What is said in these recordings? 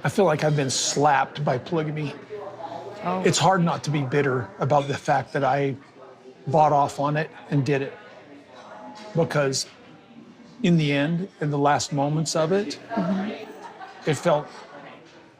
I feel like I've been slapped by polygamy. Oh. It's hard not to be bitter about the fact that I bought off on it and did it. Because in the end, in the last moments of it, it felt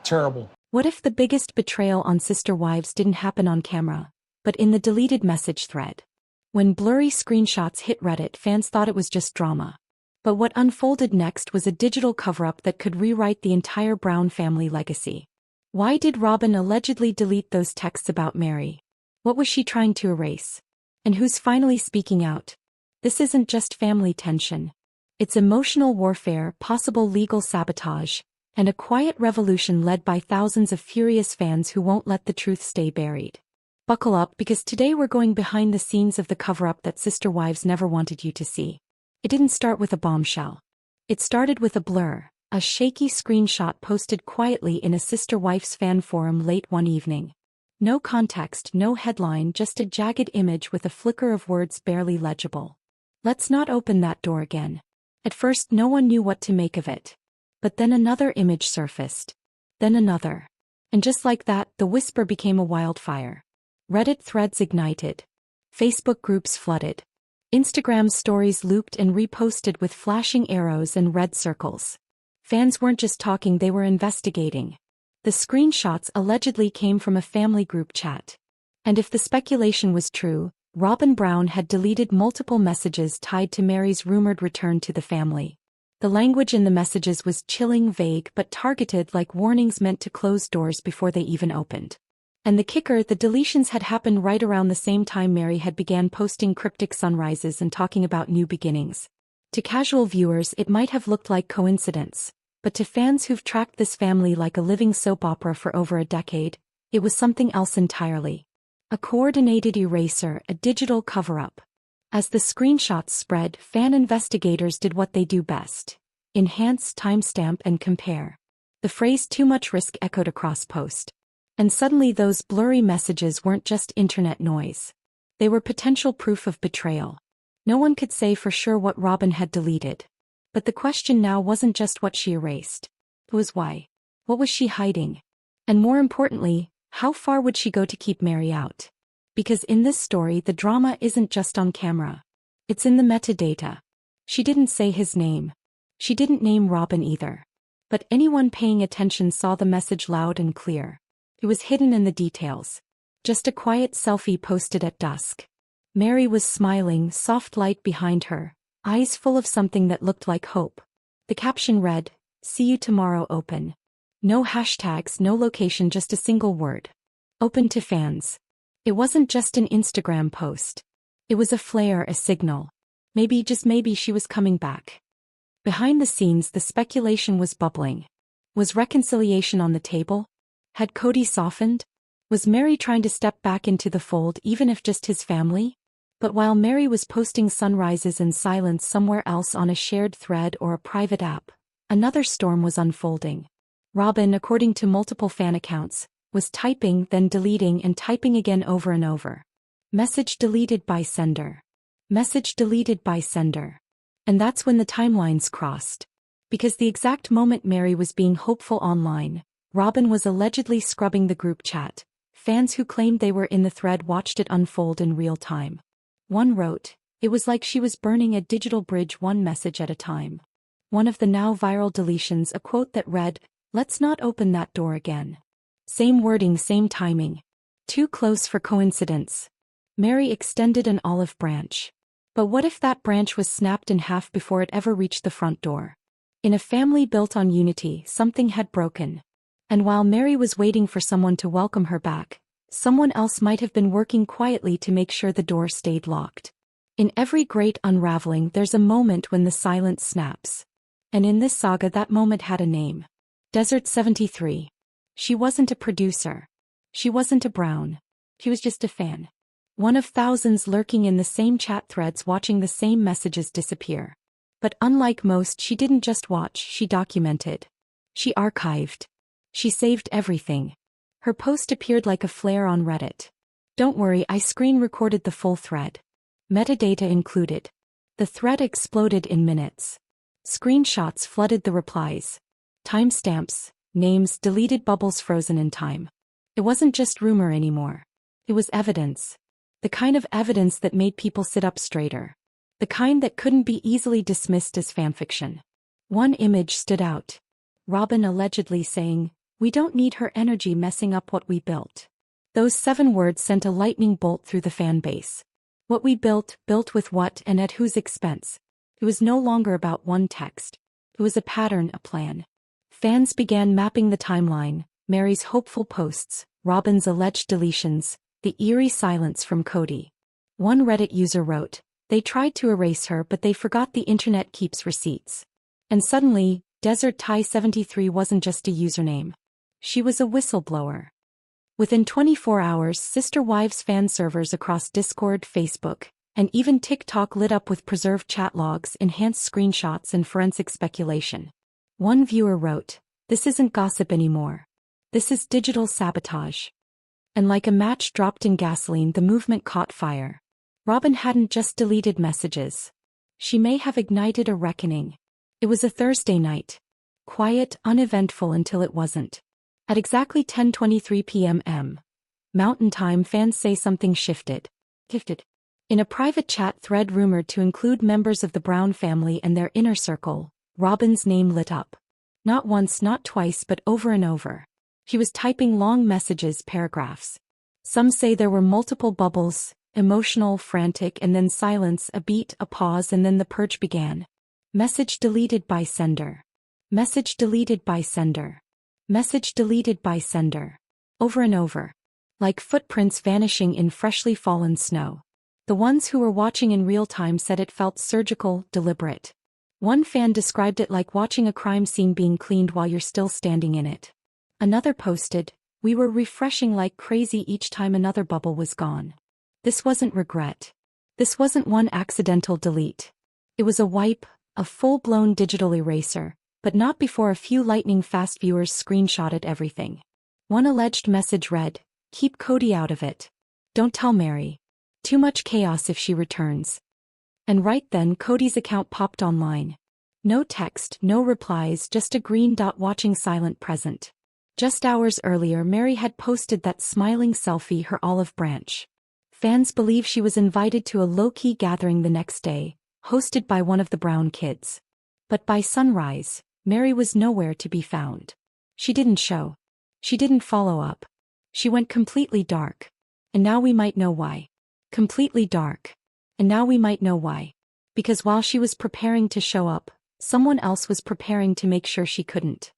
terrible. What if the biggest betrayal on SisterWives didn't happen on camera, but in the deleted message thread? When blurry screenshots hit Reddit, fans thought it was just drama. But what unfolded next was a digital cover-up that could rewrite the entire Brown family legacy. Why did Robyn allegedly delete those texts about Meri? What was she trying to erase? And who's finally speaking out? This isn't just family tension. It's emotional warfare, possible legal sabotage, and a quiet revolution led by thousands of furious fans who won't let the truth stay buried. Buckle up, because today we're going behind the scenes of the cover-up that SisterWives never wanted you to see. It didn't start with a bombshell. It started with a blur, a shaky screenshot posted quietly in a SisterWives fan forum late one evening. No context, no headline, just a jagged image with a flicker of words barely legible. Let's not open that door again. At first no one knew what to make of it. But then another image surfaced. Then another. And just like that, the whisper became a wildfire. Reddit threads ignited. Facebook groups flooded. Instagram stories looped and reposted with flashing arrows and red circles. Fans weren't just talking, they were investigating. The screenshots allegedly came from a family group chat. And if the speculation was true, RobynBrown had deleted multiple messages tied to Meri's rumored return to the family. The language in the messages was chilling, vague, but targeted, like warnings meant to close doors before they even opened. And the kicker, the deletions had happened right around the same time Meri had began posting cryptic sunrises and talking about new beginnings. To casual viewers it might have looked like coincidence, but to fans who've tracked this family like a living soap opera for over a decade, it was something else entirely. A coordinated eraser, a digital cover-up. As the screenshots spread, fan investigators did what they do best: enhance, timestamp, and compare. The phrase "too much risk" echoed across post. And suddenly those blurry messages weren't just internet noise. They were potential proof of betrayal. No one could say for sure what Robyn had deleted. But the question now wasn't just what she erased. It was why. What was she hiding? And more importantly, how far would she go to keep Meri out? Because in this story the drama isn't just on camera. It's in the metadata. She didn't say his name. She didn't name Robyn either. But anyone paying attention saw the message loud and clear. It was hidden in the details. Just a quiet selfie posted at dusk. Meri was smiling, soft light behind her, eyes full of something that looked like hope. The caption read, "See you tomorrow, open." No hashtags, no location, just a single word. Open to fans. It wasn't just an Instagram post. It was a flare, a signal. Maybe, just maybe, she was coming back. Behind the scenes the speculation was bubbling. Was reconciliation on the table? Had Cody softened? Was Meri trying to step back into the fold, even if just his family? But while Meri was posting sunrises in silence somewhere else on a shared thread or a private app, another storm was unfolding. Robyn, according to multiple fan accounts, was typing, then deleting, and typing again over and over. Message deleted by sender. Message deleted by sender. And that's when the timelines crossed. Because the exact moment Meri was being hopeful online, Robyn was allegedly scrubbing the group chat. Fans who claimed they were in the thread watched it unfold in real time. One wrote, "It was like she was burning a digital bridge, one message at a time." One of the now viral deletions, a quote that read, "Let's not open that door again." Same wording, same timing. Too close for coincidence. Meri extended an olive branch. But what if that branch was snapped in half before it ever reached the front door? In a family built on unity, something had broken. And while Meri was waiting for someone to welcome her back, someone else might have been working quietly to make sure the door stayed locked. In every great unraveling there's a moment when the silence snaps. And in this saga that moment had a name. Desert 73. She wasn't a producer. She wasn't a Brown. She was just a fan. One of thousands lurking in the same chat threads, watching the same messages disappear. But unlike most, she didn't just watch, she documented. She archived. She saved everything. Her post appeared like a flare on Reddit. "Don't worry, I screen recorded the full thread. Metadata included." The thread exploded in minutes. Screenshots flooded the replies. Timestamps, names, deleted bubbles frozen in time. It wasn't just rumor anymore. It was evidence. The kind of evidence that made people sit up straighter. The kind that couldn't be easily dismissed as fanfiction. One image stood out. Robyn allegedly saying, "We don't need her energy messing up what we built." Those 7 words sent a lightning bolt through the fan base. What we built, built with what and at whose expense? It was no longer about one text. It was a pattern, a plan. Fans began mapping the timeline, Meri's hopeful posts, Robyn's alleged deletions, the eerie silence from Cody. One Reddit user wrote, "They tried to erase her but they forgot the internet keeps receipts." And suddenly, Desert Thai 73 wasn't just a username. She was a whistleblower. Within 24 hours, SisterWives fan servers across Discord, Facebook, and even TikTok lit up with preserved chat logs, enhanced screenshots, and forensic speculation. One viewer wrote, "This isn't gossip anymore. This is digital sabotage." And like a match dropped in gasoline, the movement caught fire. Robyn hadn't just deleted messages. She may have ignited a reckoning. It was a Thursday night. Quiet, uneventful until it wasn't. At exactly 10:23 p.m. Mountain Time, fans say something shifted. In a private chat thread rumored to include members of the Brown family and their inner circle, Robyn's name lit up. Not once, not twice, but over and over. He was typing long messages, paragraphs. Some say there were multiple bubbles, emotional, frantic, and then silence, a beat, a pause, and then the purge began. Message deleted by sender. Message deleted by sender. Message deleted by sender. Over and over. Like footprints vanishing in freshly fallen snow. The ones who were watching in real time said it felt surgical, deliberate. One fan described it like watching a crime scene being cleaned while you're still standing in it. Another posted, "We were refreshing like crazy each time another bubble was gone." This wasn't regret. This wasn't one accidental delete. It was a wipe, a full-blown digital eraser, but not before a few lightning-fast viewers screenshotted everything. One alleged message read, "Keep Cody out of it. Don't tell Meri. Too much chaos if she returns." And right then Cody's account popped online. No text, no replies, just a green dot watching silent present. Just hours earlier, Meri had posted that smiling selfie, her olive branch. Fans believe she was invited to a low-key gathering the next day, hosted by one of the Brown kids. But by sunrise, Meri was nowhere to be found. She didn't show. She didn't follow up. She went completely dark. And now we might know why. Completely dark. And now we might know why. Because while she was preparing to show up, someone else was preparing to make sure she couldn't.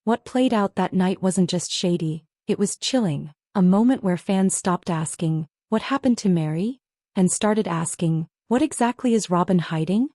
What played out that night wasn't just shady, it was chilling, a moment where fans stopped asking, "What happened to Meri?" and started asking, "What exactly is Robyn hiding?"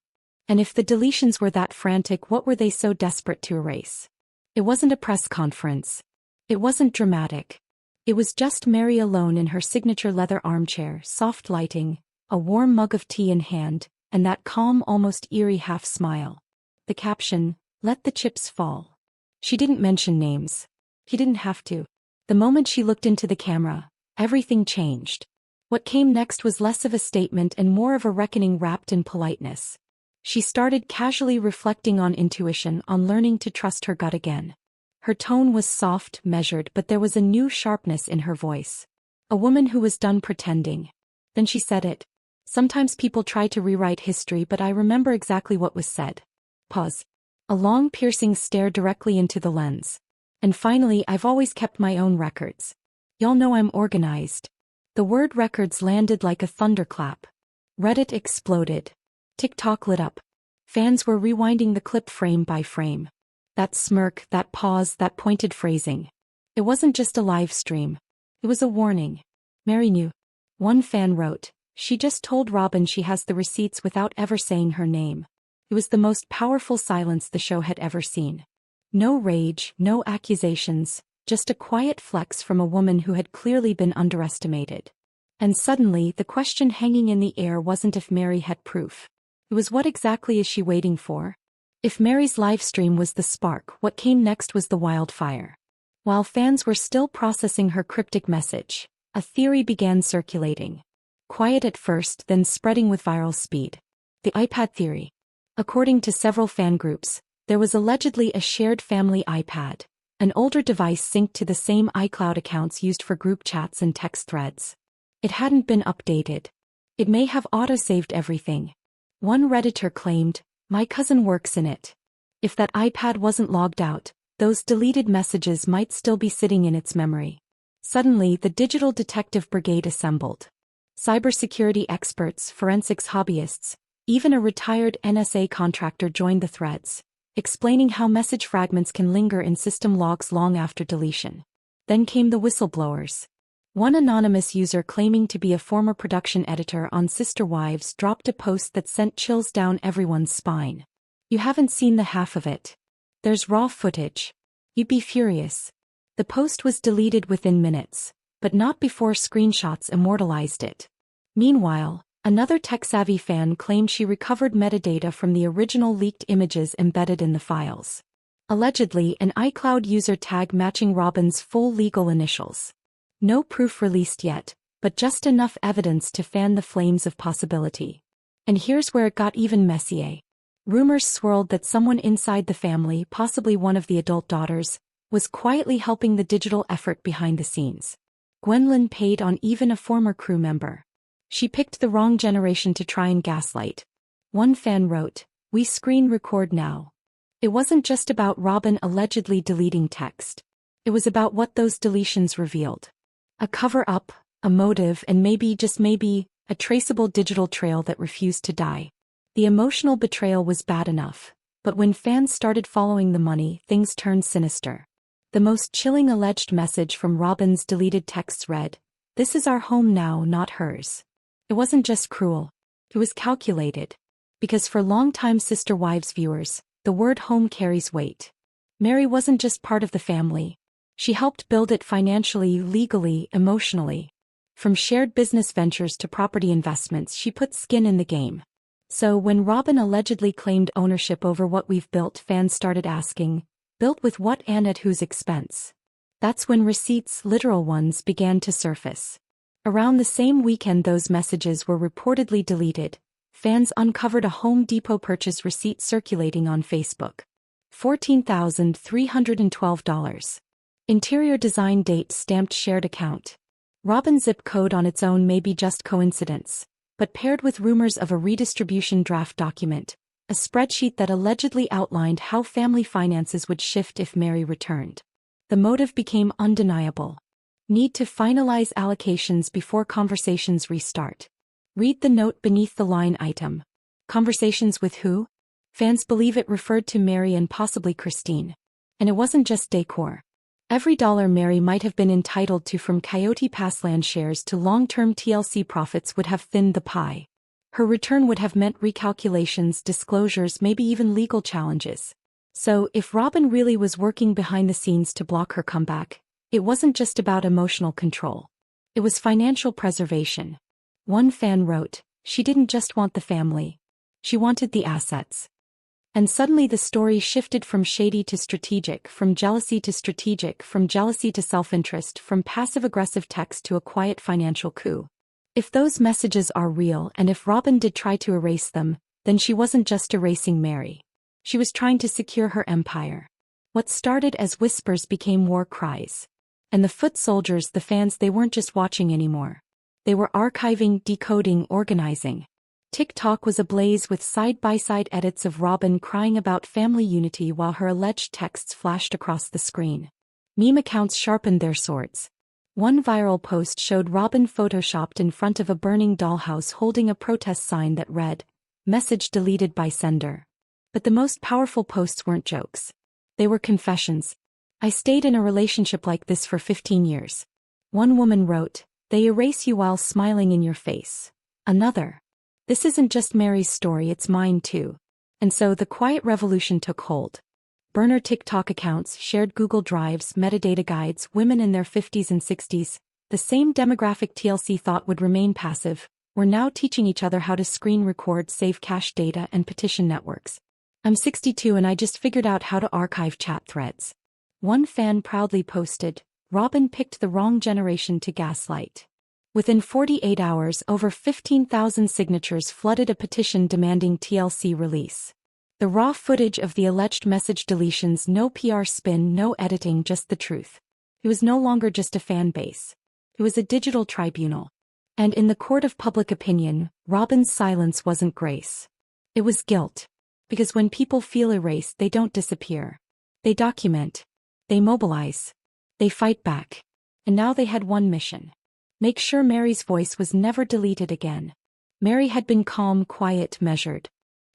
And if the deletions were that frantic, what were they so desperate to erase? It wasn't a press conference. It wasn't dramatic. It was just Meri alone in her signature leather armchair, soft lighting, a warm mug of tea in hand, and that calm, almost eerie half-smile. The caption, "Let the chips fall." She didn't mention names. He didn't have to. The moment she looked into the camera, everything changed. What came next was less of a statement and more of a reckoning wrapped in politeness. She started casually reflecting on intuition, on learning to trust her gut again. Her tone was soft, measured, but there was a new sharpness in her voice. A woman who was done pretending. Then she said it. "Sometimes people try to rewrite history, but I remember exactly what was said." Pause. A long piercing stare directly into the lens. "And finally, I've always kept my own records. Y'all know I'm organized." The word records landed like a thunderclap. Reddit exploded. TikTok lit up. Fans were rewinding the clip frame by frame. That smirk, that pause, that pointed phrasing. It wasn't just a live stream. It was a warning. Meri knew. One fan wrote, "She just told Robyn she has the receipts without ever saying her name." It was the most powerful silence the show had ever seen. No rage, no accusations, just a quiet flex from a woman who had clearly been underestimated. And suddenly, the question hanging in the air wasn't if Meri had proof. It was, what exactly is she waiting for? If Meri's livestream was the spark, what came next was the wildfire. While fans were still processing her cryptic message, a theory began circulating. Quiet at first, then spreading with viral speed. The iPad theory. According to several fan groups, there was allegedly a shared family iPad, An older device synced to the same iCloud accounts used for group chats and text threads. It hadn't been updated. It may have autosaved everything. One Redditor claimed, "My cousin works in it. If that iPad wasn't logged out, those deleted messages might still be sitting in its memory." Suddenly, the digital detective brigade assembled. Cybersecurity experts, forensics hobbyists, even a retired NSA contractor joined the threads, explaining how message fragments can linger in system logs long after deletion. Then came the whistleblowers. One anonymous user claiming to be a former production editor on SisterWives dropped a post that sent chills down everyone's spine. "You haven't seen the half of it. There's raw footage. You'd be furious." The post was deleted within minutes, but not before screenshots immortalized it. Meanwhile, another tech-savvy fan claimed she recovered metadata from the original leaked images embedded in the files. Allegedly, an iCloud user tag matching Robyn's full legal initials. No proof released yet, but just enough evidence to fan the flames of possibility. And here's where it got even messier. Rumors swirled that someone inside the family, possibly one of the adult daughters, was quietly helping the digital effort behind the scenes. Gwendolyn paid on even a former crew member. She picked the wrong generation to try and gaslight. One fan wrote, "We screen record now." It wasn't just about Robyn allegedly deleting text. It was about what those deletions revealed. A cover-up, a motive, and maybe, just maybe, a traceable digital trail that refused to die. The emotional betrayal was bad enough, but when fans started following the money, things turned sinister. The most chilling alleged message from Robyn's deleted texts read, "This is our home now, not hers." It wasn't just cruel. It was calculated. Because for longtime SisterWives viewers, the word home carries weight. Meri wasn't just part of the family. She helped build it financially, legally, emotionally. From shared business ventures to property investments, she put skin in the game. So when Robyn allegedly claimed ownership over what we've built, fans started asking, built with what and at whose expense? That's when receipts, literal ones, began to surface. Around the same weekend those messages were reportedly deleted, fans uncovered a Home Depot purchase receipt circulating on Facebook. $14,312. Interior design date stamped shared account. Robyn's zip code on its own may be just coincidence, but paired with rumors of a redistribution draft document, a spreadsheet that allegedly outlined how family finances would shift if Meri returned. The motive became undeniable. Need to finalize allocations before conversations restart. Read the note beneath the line item. Conversations with who? Fans believe it referred to Meri and possibly Christine. And it wasn't just decor. Every dollar Meri might have been entitled to, from Coyote Passland shares to long-term TLC profits, would have thinned the pie. Her return would have meant recalculations, disclosures, maybe even legal challenges. So, if Robyn really was working behind the scenes to block her comeback, it wasn't just about emotional control. It was financial preservation. One fan wrote, "She didn't just want the family. She wanted the assets." And suddenly the story shifted from shady to strategic, from jealousy to strategic, from jealousy to self-interest, from passive-aggressive text to a quiet financial coup. If those messages are real, and if Robyn did try to erase them, then she wasn't just erasing Meri. She was trying to secure her empire. What started as whispers became war cries. And the foot soldiers, the fans, they weren't just watching anymore. They were archiving, decoding, organizing. TikTok was ablaze with side-by-side edits of Robyn crying about family unity while her alleged texts flashed across the screen. Meme accounts sharpened their swords. One viral post showed Robyn photoshopped in front of a burning dollhouse holding a protest sign that read, "Message deleted by sender." But the most powerful posts weren't jokes. They were confessions. "I stayed in a relationship like this for 15 years. One woman wrote, "They erase you while smiling in your face." Another, "This isn't just Meri's story, it's mine too." And so the quiet revolution took hold. Burner TikTok accounts shared Google Drives, metadata guides, women in their 50s and 60s, the same demographic TLC thought would remain passive, were now teaching each other how to screen record, save cache data, and petition networks. "I'm 62 and I just figured out how to archive chat threads." One fan proudly posted, "Robyn picked the wrong generation to gaslight." Within 48 hours, over 15,000 signatures flooded a petition demanding TLC release. The raw footage of the alleged message deletions, no PR spin, no editing, just the truth. It was no longer just a fan base. It was a digital tribunal. And in the court of public opinion, Robyn's silence wasn't grace. It was guilt. Because when people feel erased, they don't disappear. They document. They mobilize. They fight back. And now they had one mission. Make sure Meri's voice was never deleted again. Meri had been calm, quiet, measured.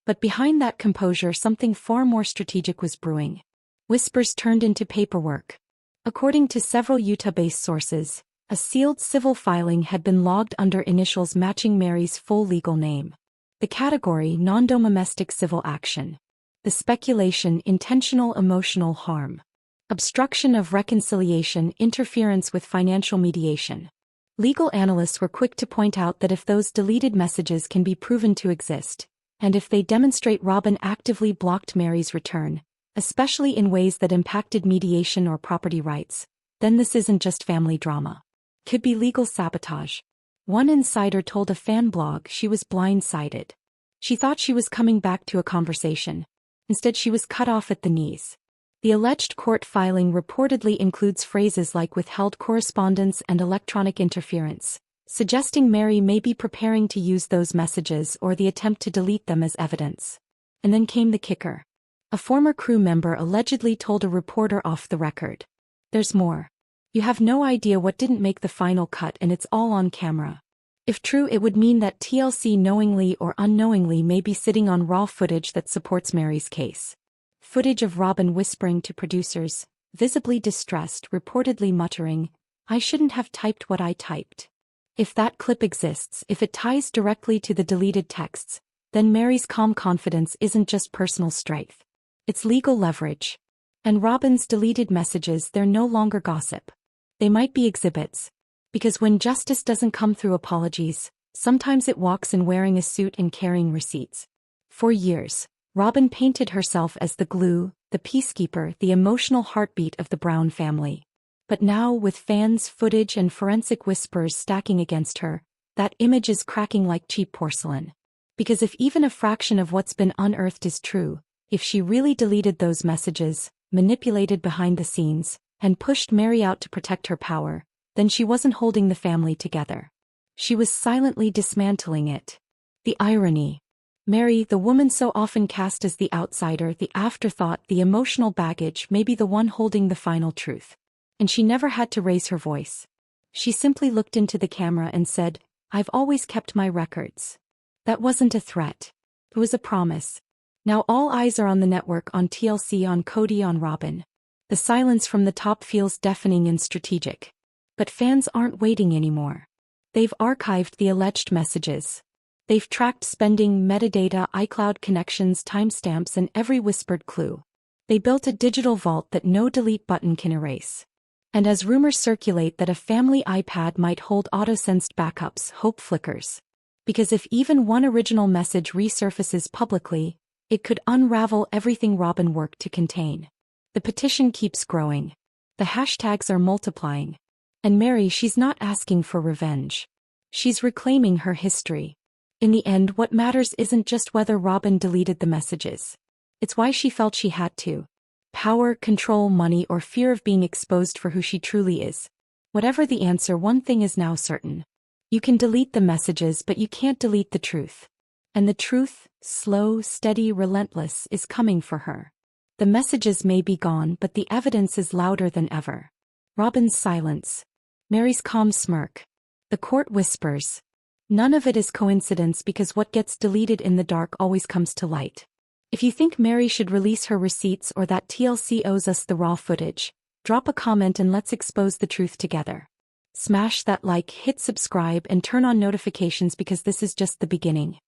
But behind that composure, something far more strategic was brewing. Whispers turned into paperwork. According to several Utah-based sources, a sealed civil filing had been logged under initials matching Meri's full legal name. The category, non-domestic civil action. The speculation, intentional emotional harm. Obstruction of reconciliation, interference with financial mediation. Legal analysts were quick to point out that if those deleted messages can be proven to exist, and if they demonstrate Robyn actively blocked Meri's return, especially in ways that impacted mediation or property rights, then this isn't just family drama. Could be legal sabotage. One insider told a fan blog she was blindsided. She thought she was coming back to a conversation. Instead, she was cut off at the knees. The alleged court filing reportedly includes phrases like withheld correspondence and electronic interference, suggesting Meri may be preparing to use those messages or the attempt to delete them as evidence. And then came the kicker. A former crew member allegedly told a reporter off the record. There's more. You have no idea what didn't make the final cut, and it's all on camera. If true, it would mean that TLC knowingly or unknowingly may be sitting on raw footage that supports Meri's case. Footage of Robyn whispering to producers, visibly distressed, reportedly muttering, "I shouldn't have typed what I typed." If that clip exists, if it ties directly to the deleted texts, then Meri's calm confidence isn't just personal strength. It's legal leverage. And Robyn's deleted messages, they're no longer gossip. They might be exhibits. Because when justice doesn't come through apologies, sometimes it walks in wearing a suit and carrying receipts. For years, Robyn painted herself as the glue, the peacekeeper, the emotional heartbeat of the Brown family. But now, with fans, footage, and forensic whispers stacking against her, that image is cracking like cheap porcelain. Because if even a fraction of what's been unearthed is true, if she really deleted those messages, manipulated behind the scenes, and pushed Meri out to protect her power, then she wasn't holding the family together. She was silently dismantling it. The irony. Meri, the woman so often cast as the outsider, the afterthought, the emotional baggage, may be the one holding the final truth. And she never had to raise her voice. She simply looked into the camera and said, "I've always kept my records." That wasn't a threat. It was a promise. Now all eyes are on the network, on TLC, on Cody, on Robyn. The silence from the top feels deafening and strategic. But fans aren't waiting anymore. They've archived the alleged messages. They've tracked spending, metadata, iCloud connections, timestamps, and every whispered clue. They built a digital vault that no delete button can erase. And as rumors circulate that a family iPad might hold auto-sensed backups, hope flickers. Because if even one original message resurfaces publicly, it could unravel everything Robyn worked to contain. The petition keeps growing. The hashtags are multiplying. And Meri, she's not asking for revenge. She's reclaiming her history. In the end, what matters isn't just whether Robyn deleted the messages. It's why she felt she had to. Power, control, money, or fear of being exposed for who she truly is. Whatever the answer, one thing is now certain. You can delete the messages, but you can't delete the truth. And the truth, slow, steady, relentless, is coming for her. The messages may be gone, but the evidence is louder than ever. Robyn's silence. Meri's calm smirk. The court whispers. None of it is coincidence, because what gets deleted in the dark always comes to light. If you think Meri should release her receipts or that TLC owes us the raw footage, drop a comment and let's expose the truth together. Smash that like, hit subscribe, and turn on notifications, because this is just the beginning.